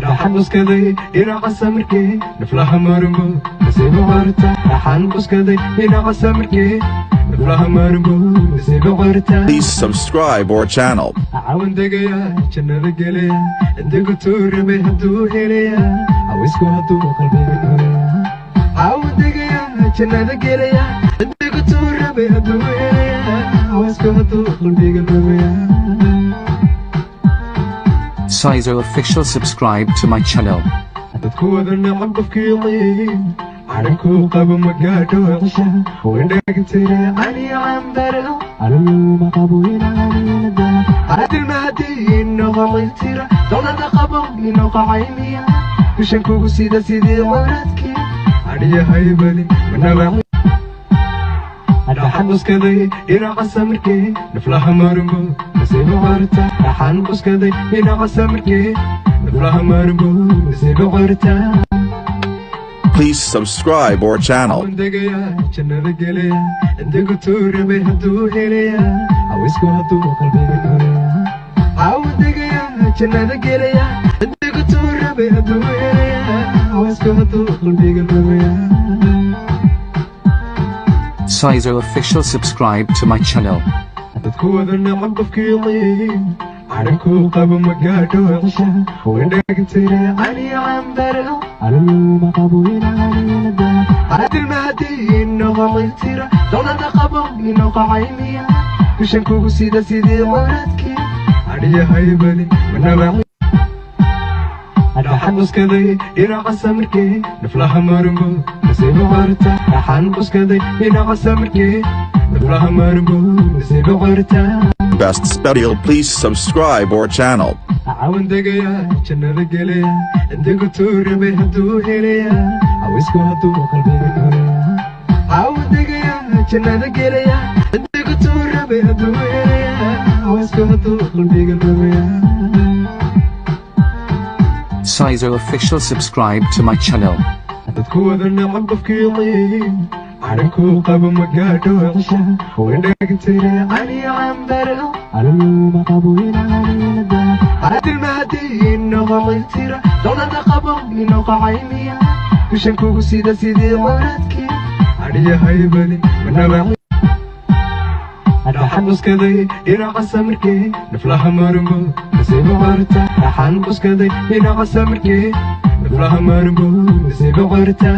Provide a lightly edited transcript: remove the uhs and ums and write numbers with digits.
Raxan buskaday dhinaca samirkee naflaha marmo nasiib qorta raxan buskaday dhinaca samirkee naflaha marmo nasiib qorta. Please subscribe our channel. Awan degaya jannada gelaya indigu tuurame hadduu helaya awisku hadduu qalbiga galaya. Awan degaya jannada gelaya indigu tuurame hadduu helaya awisku hadduu qalbiga galaya. Sizo official, subscribe to my channel. dadku wada nacab qofkii calanku qabo magaadho cisha wandhagtire ani ambaro aluma qabo inanada adil mahdi innoqaytira dawlada qabo innoqaymiya bishan kugu sida sidii waradki adiya haybali manaba raxan buskaday dhinaca samirkee naflaha marmo nasiib qorta raxan buskaday dhinaca samirkee naflaha marmo nasiib qorta. Please subscribe our channel. Awan degaya jannada gelaya indigu tuurame hadduu helaya awisku hadduu qalbiga galaya. Awan degaya jannada gelaya indigu tuurame hadduu helaya awisku hadduu qalbiga galaya. Sizo official, subscribe to my channel. dadku wada nacab qofkii calanku qabo magaadho cisha wandhagtire ani ambaro aluma qabo inanada adil mahdi innoqaytira dawlada qabo innoqaymiya bishan kugu sida sidii waradki adiya haybali manaba raxan buskaday dhinaca samirkee naflaha marmo nasiib qorta raxan buskaday dhinaca samirkee naflaha marmo nasiib qorta. Best special, please subscribe our channel. Awan degaya jannada gelaya indigu tuurame hadduu helaya awisku hadduu qalbiga galaya. Awan degaya jannada gelaya indigu tuurame hadduu helaya awisku hadduu qalbiga galaya. Sizo official, subscribe to my channel. dadku wada nacab qofkii calanku qabo magaadho cisha wandhagtire ani ambaro aluma qabo inanada adil mahdi innoqaytira dawlada qabo innoqaymiya bishan kugu sida sidii waradki adiya haybali manaba raxan buskaday dhinaca samirkee naflaha marmo nasiib qorta raxan buskaday dhinaca samirkee naflaha marmo nasiib qorta.